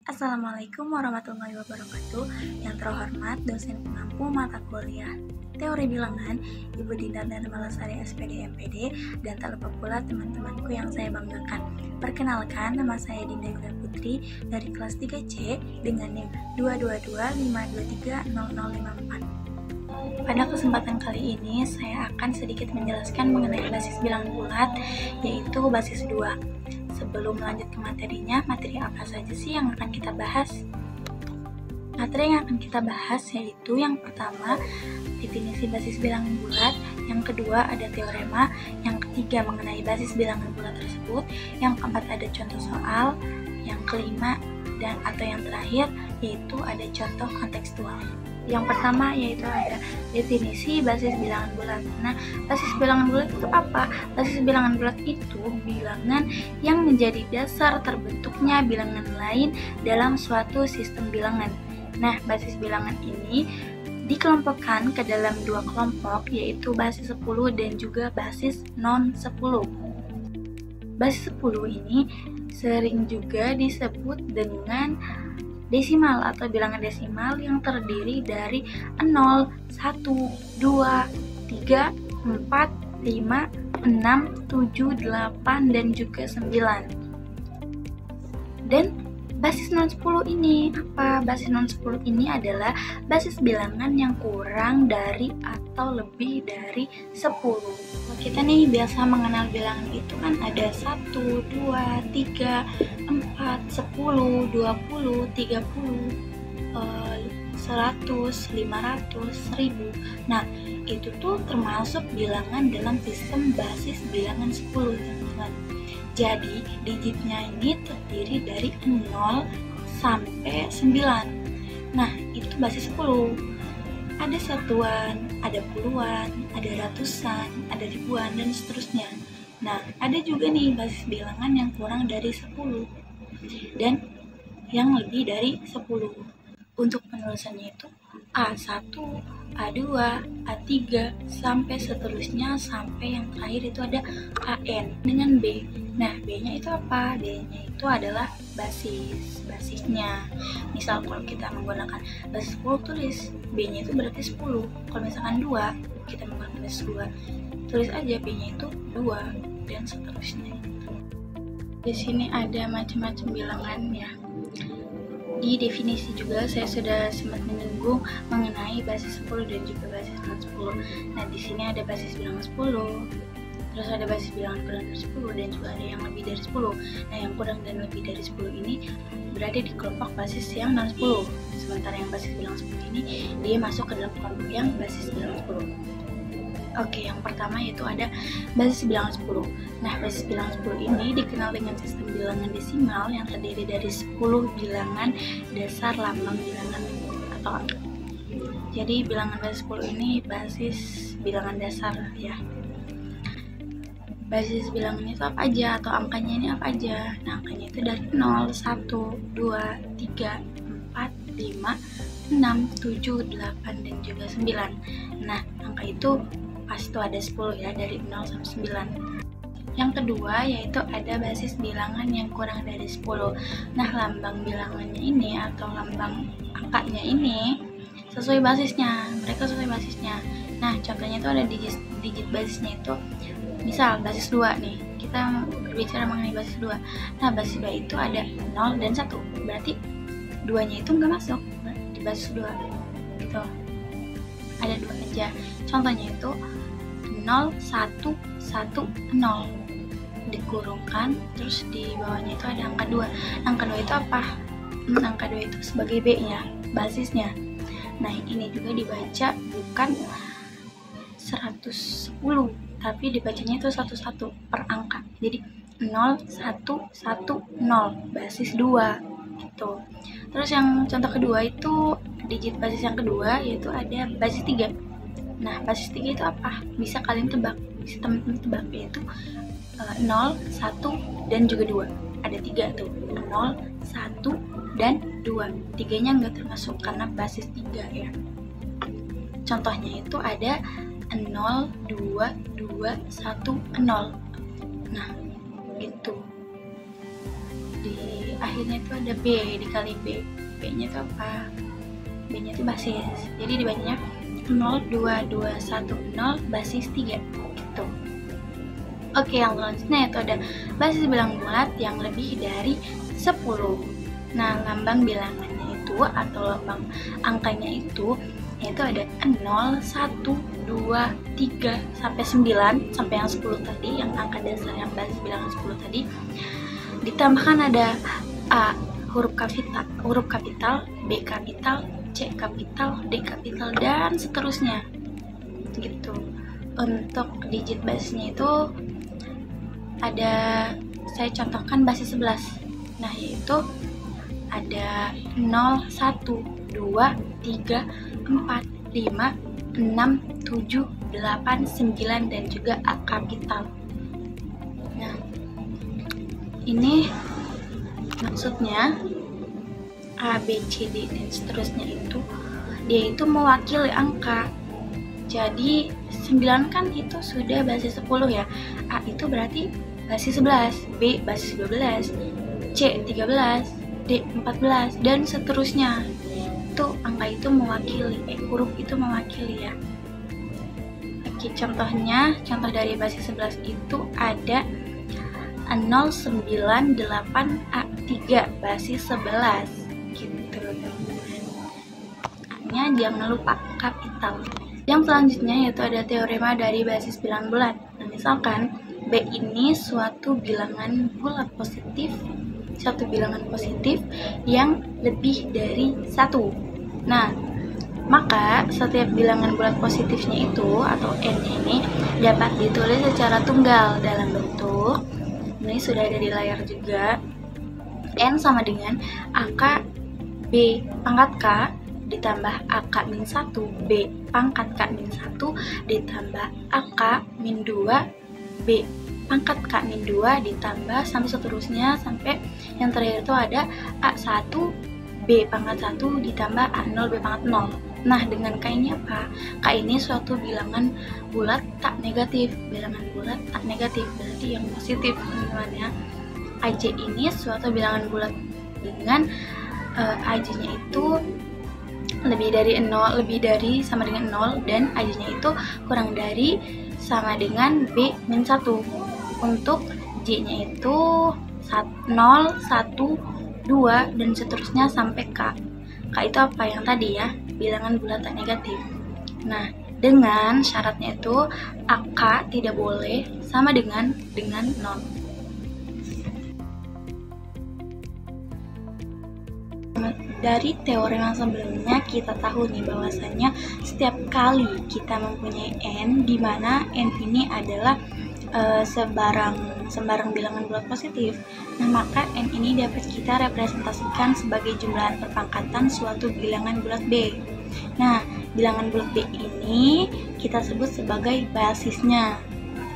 Assalamualaikum warahmatullahi wabarakatuh. Yang terhormat dosen pengampu mata kuliah Teori Bilangan, Ibu Dinda Malasari SPD MPD, dan tak lupa pula teman-temanku yang saya banggakan. Perkenalkan, nama saya Dinda Yulia Putri dari kelas 3C dengan NIM 22252300054. Pada kesempatan kali ini, saya akan sedikit menjelaskan mengenai basis bilangan bulat, yaitu basis 2. Sebelum lanjut ke materinya, materi apa saja sih yang akan kita bahas? Materi yang akan kita bahas yaitu yang pertama, definisi basis bilangan bulat, yang kedua ada teorema, yang ketiga mengenai basis bilangan bulat tersebut, yang keempat ada contoh soal, yang kelima atau yang terakhir yaitu ada contoh kontekstual. Yang pertama yaitu ada definisi basis bilangan bulat. Nah, basis bilangan bulat itu apa? Basis bilangan bulat itu bilangan yang menjadi dasar terbentuknya bilangan lain dalam suatu sistem bilangan. Nah, basis bilangan ini dikelompokkan ke dalam dua kelompok, yaitu basis 10 dan juga basis non-10. Basis 10 ini sering juga disebut dengan desimal atau bilangan desimal yang terdiri dari 0, 1, 2, 3, 4, 5, 6, 7, 8, dan juga 9. Dan basis non-10 ini apa? Basis non-10 ini adalah basis bilangan yang kurang dari atau lebih dari 10. Kita nih biasa mengenal bilangan itu kan ada 1, 2, 3, 4, 10, 20, 30, 100, 500, 1000. Nah, itu tuh termasuk bilangan dalam sistem basis bilangan 10, teman-teman. Jadi, digitnya ini terdiri dari 0 sampai 9. Nah, itu basis 10. Ada satuan, ada puluhan, ada ratusan, ada ribuan, dan seterusnya. Nah, ada juga nih basis bilangan yang kurang dari 10 dan yang lebih dari 10. Untuk penulisannya itu A1, A2, A3, sampai seterusnya, sampai yang terakhir itu ada AN dengan B. Nah, B-nya itu apa? B-nya itu adalah basisnya. Misal kalau kita menggunakan basis 10, tulis B-nya itu berarti 10. Kalau misalkan 2, kita menggunakan basis 2, tulis aja B-nya itu 2, dan seterusnya. Di sini ada macam-macam bilangan ya. Di definisi juga saya sudah sempat menyinggung mengenai basis 10 dan juga basis non-10. Nah, di sini ada basis bilangan 10, terus ada basis bilangan kurang dari 10, dan juga ada yang lebih dari 10. Nah, yang kurang dan lebih dari 10 ini berada di kelompok basis yang non-10. Sementara yang basis bilangan 10 ini dia masuk ke dalam kelompok yang basis bilangan 10. Oke, yang pertama yaitu ada basis bilangan 10. Nah, basis bilangan 10 ini dikenal dengan sistem bilangan desimal yang terdiri dari 10 bilangan dasar lambang bilangan atau angka. Jadi, bilangan basis 10 ini basis bilangan dasar ya. Basis bilangan itu apa aja atau angkanya ini apa aja? Nah, angkanya itu dari 0, 1, 2, 3, 4, 5, 6, 7, 8, dan juga 9. Nah, angka itu pas itu ada 10 ya, dari 0 sampai 9. Yang kedua yaitu ada basis bilangan yang kurang dari 10. Nah, lambang bilangannya ini atau lambang angkanya ini sesuai basisnya, mereka sesuai basisnya. Nah, contohnya itu ada digit basisnya itu, misal basis 2 nih, kita berbicara mengenai basis 2. Nah, basis 2 itu ada 0 dan 1, berarti 2-nya itu nggak masuk di basis 2 gitu. Ada 2 aja. Contohnya itu 0, 1, 1, 0 dikurungkan, terus di bawahnya itu ada angka 2. Angka 2 itu apa? Angka 2 itu sebagai B-nya, basisnya. Nah, ini juga dibaca bukan 110, tapi dibacanya itu 11 per angka. Jadi 0, 1, 1, 0, basis 2 gitu. Terus yang contoh kedua itu digit basis yang kedua yaitu ada basis 3. Nah, basis 3 itu apa? Bisa kalian tebak, bisa teman-teman tebak, yaitu 0, 1, dan juga 2. Ada 3 tuh, 0, 1, dan 2. 3-nya nggak termasuk karena basis 3 ya. Contohnya itu ada 0, 2, 2, 1, 0. Nah, gitu. Di akhirnya itu ada B dikali B. B-nya itu apa? B-nya itu basis. Jadi dibacanya 0, 2, 2, 1, 0, basis 3 gitu. Oke, yang selanjutnya itu ada basis bilang bulat yang lebih dari 10. Nah, lambang bilangannya itu atau lambang angkanya itu yaitu ada 0, 1, 2, 3, sampai 9, sampai yang 10 tadi, yang angka dasar yang basis bilangan 10 tadi. Ditambahkan ada A, huruf kapital, B kapital, C kapital, D kapital, dan seterusnya gitu. Untuk digit basisnya itu ada, saya contohkan basis 11. Nah, yaitu ada 0, 1, 2, 3, 4, 5, 6, 7, 8, 9, dan juga A kapital. Nah, ini maksudnya A, B, C, D, dan seterusnya itu dia itu mewakili angka. Jadi 9 kan itu sudah basis 10 ya. A itu berarti basis 11, B basis 12, C 13, D 14, dan seterusnya. Itu angka itu mewakili, huruf itu mewakili ya. Oke, contoh dari basis 11 itu ada 098A3 basis 11 gitu teman-teman. A-nya jangan lupa kapital. Yang selanjutnya yaitu ada teorema dari basis bilangan bulat. Nah, misalkan B ini suatu bilangan bulat positif, yang lebih dari 1. Nah, maka setiap bilangan bulat positifnya itu atau n ini dapat ditulis secara tunggal dalam bentuk, ini sudah ada di layar juga, n sama dengan AK B pangkat K ditambah AK min 1 B pangkat K min 1 ditambah AK min 2 B pangkat K min 2 ditambah sampai seterusnya, sampai yang terakhir itu ada A1 B pangkat 1 ditambah A0 B pangkat 0. Nah, dengan K ini apa? K ini suatu bilangan bulat tak negatif. Bilangan bulat tak negatif berarti yang positif, teman-teman ya. AJ ini suatu bilangan bulat dengan AJ-nya itu lebih dari 0, sama dengan 0, dan AJ-nya itu kurang dari sama dengan B min 1. Untuk J-nya itu 0, 1, 2, dan seterusnya sampai K. K itu apa yang tadi ya? Bilangan bulat tak negatif. Nah, dengan syaratnya itu AK tidak boleh sama dengan 0. Dari teori yang sebelumnya kita tahu nih bahwasanya setiap kali kita mempunyai n, di mana n ini adalah sembarang bilangan bulat positif, nah maka n ini dapat kita representasikan sebagai jumlahan perpangkatan suatu bilangan bulat B. Nah, bilangan bulat B ini kita sebut sebagai basisnya.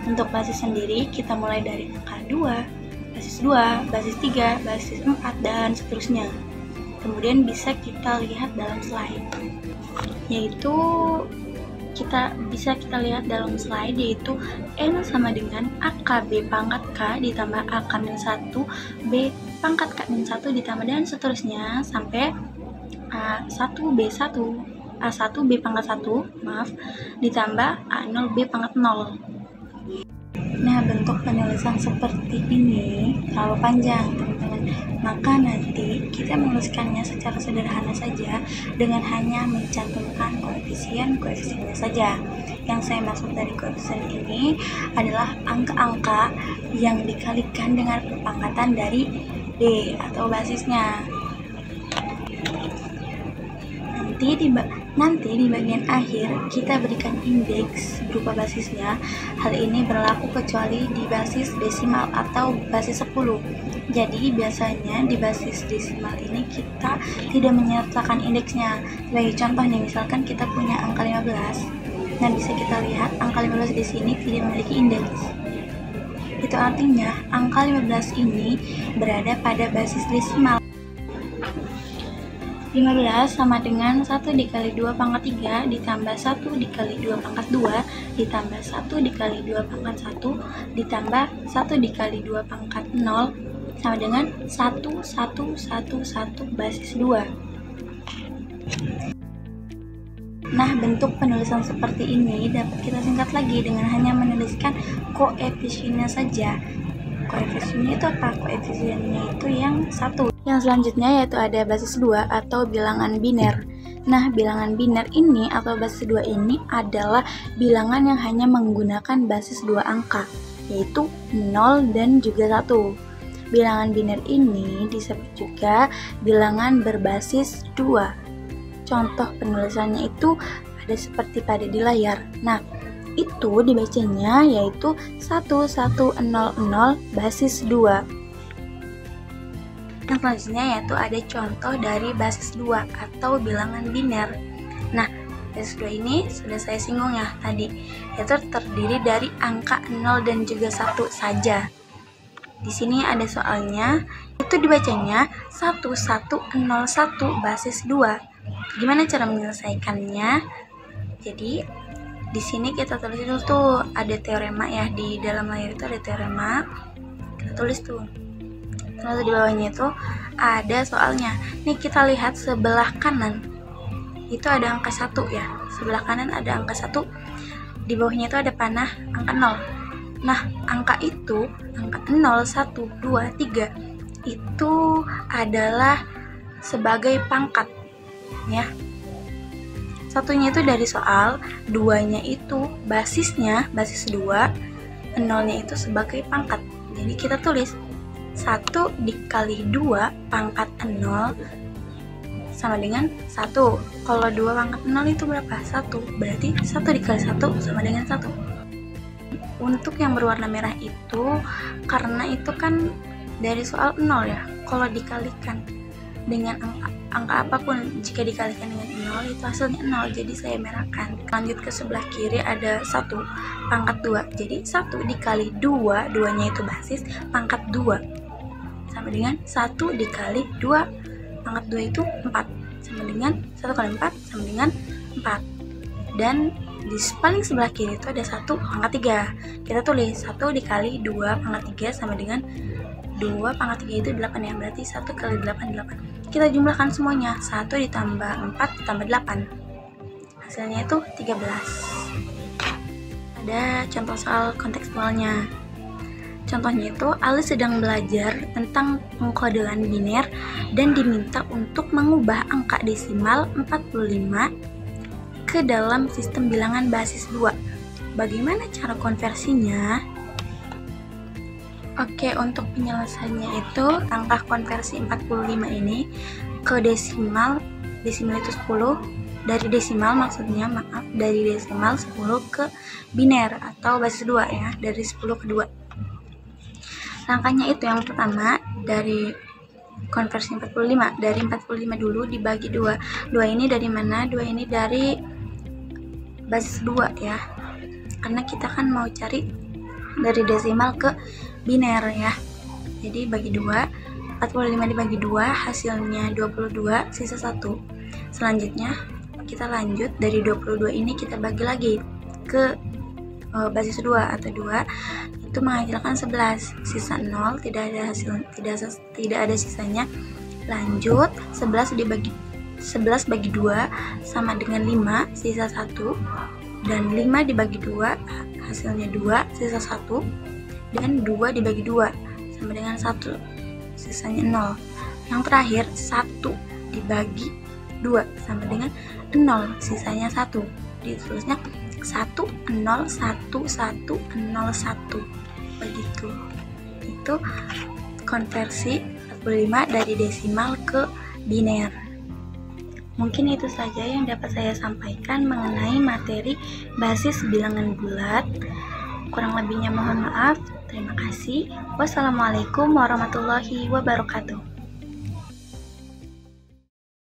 Untuk basis sendiri kita mulai dari angka 2, basis 2, basis 3, basis 4, dan seterusnya. Kemudian bisa kita lihat dalam slide, yaitu kita lihat dalam slide, yaitu n sama dengan AKB pangkat K ditambah AK min 1 B pangkat K min 1 ditambah dan seterusnya sampai A1 B pangkat 1 ditambah A0 B pangkat 0. Nah, bentuk penulisan seperti ini terlalu panjang, teman-teman. Maka nanti kita menuliskannya secara sederhana saja dengan hanya mencantumkan koefisiennya saja. Yang saya maksud dari koefisien ini adalah angka-angka yang dikalikan dengan perpangkatan dari B atau basisnya. Nanti di bagian akhir kita berikan indeks berupa basisnya. Hal ini berlaku kecuali di basis desimal atau basis 10. Jadi biasanya di basis desimal ini kita tidak menyertakan indeksnya. Sebagai contoh nih, misalkan kita punya angka 15. Nah, bisa kita lihat angka 15 di sini tidak memiliki indeks. Itu artinya angka 15 ini berada pada basis desimal. 15 sama dengan 1 dikali 2 pangkat 3 ditambah 1 dikali 2 pangkat 2 ditambah 1 dikali 2 pangkat 1 ditambah 1 dikali 2 pangkat 0 sama dengan 1111 basis 2. Nah, bentuk penulisan seperti ini dapat kita singkat lagi dengan hanya menuliskan koefisiennya saja. Koefisiennya itu apa? Koefisiennya itu yang 1. Yang selanjutnya yaitu ada basis 2 atau bilangan biner. Nah, bilangan biner ini atau basis 2 ini adalah bilangan yang hanya menggunakan basis 2 angka, yaitu 0 dan juga 1. Bilangan biner ini disebut juga bilangan berbasis 2. Contoh penulisannya itu ada seperti pada di layar. Nah, itu dibacanya yaitu 1100 basis 2. Yang selanjutnya yaitu ada contoh dari basis 2 atau bilangan biner. Nah, basis 2 ini sudah saya singgung ya tadi, yaitu terdiri dari angka 0 dan juga 1 saja. Di sini ada soalnya, itu dibacanya 1101 basis 2. Gimana cara menyelesaikannya? Jadi di sini kita tulis dulu tuh, ada teorema ya, di dalam layar itu ada teorema. Kita tulis tuh. Terus di bawahnya itu ada soalnya. Nih kita lihat sebelah kanan itu ada angka 1 ya. Sebelah kanan ada angka 1. Di bawahnya itu ada panah angka 0. Nah, angka itu, angka 0, 1, 2, 3 itu adalah sebagai pangkat ya. Satunya itu dari soal, duanya itu basisnya, basis 2, 0-nya itu sebagai pangkat. Jadi kita tulis 1 dikali 2 pangkat 0 sama dengan 1. Kalau 2 pangkat 0 itu berapa? 1. Berarti 1 dikali 1 sama dengan 1. Untuk yang berwarna merah itu, karena itu kan dari soal 0 ya. Kalau dikalikan dengan angka apapun, jika dikalikan dengan 0 itu hasilnya 0, jadi saya merahkan. Lanjut ke sebelah kiri ada 1 pangkat 2, jadi 1 dikali 2, 2-nya itu basis, pangkat 2 sama dengan 1 dikali 2 pangkat 2 itu 4, sama dengan 1 kali 4 sama dengan 4. Dan di paling sebelah kiri itu ada 1 pangkat 3, kita tulis 1 dikali 2 pangkat 3 sama dengan 2 pangkat 3 itu 8 ya, berarti 1 kali 8, 8. Kita jumlahkan semuanya, 1 ditambah 4 ditambah 8, hasilnya itu 13. Ada contoh soal kontekstualnya. Contohnya itu, Ali sedang belajar tentang pengkodean biner dan diminta untuk mengubah angka desimal 45 ke dalam sistem bilangan basis 2. Bagaimana cara konversinya? Oke, untuk penyelesaiannya itu angka konversi 45 ini ke desimal itu 10, dari desimal maksudnya, maaf, dari desimal 10 ke biner atau basis 2 ya, dari 10 ke 2. Langkahnya itu yang pertama, dari konversi 45, dari 45 dulu dibagi 2. 2 ini dari mana? 2 ini dari basis 2 ya, karena kita kan mau cari dari desimal ke biner ya. Jadi bagi 2, 45 dibagi 2 hasilnya 22, sisa 1. Selanjutnya kita lanjut, dari 22 ini kita bagi lagi ke basis 2 atau 2, itu menghasilkan 11, sisa 0, tidak ada sisanya. Lanjut 11 bagi 2 sama dengan 5, sisa 1, dan 5 dibagi 2 hasilnya 2, sisa 1, dan 2 dibagi 2 sama dengan 1, sisanya 0. Yang terakhir 1 dibagi 2 sama dengan 0, sisanya 1. Ditulisnya 1, 0, 1, 1, 0, 1. Begitu. Itu konversi 45 dari desimal ke biner. Mungkin itu saja yang dapat saya sampaikan mengenai materi basis bilangan bulat. Kurang lebihnya mohon maaf. Terima kasih. Wassalamualaikum warahmatullahi wabarakatuh.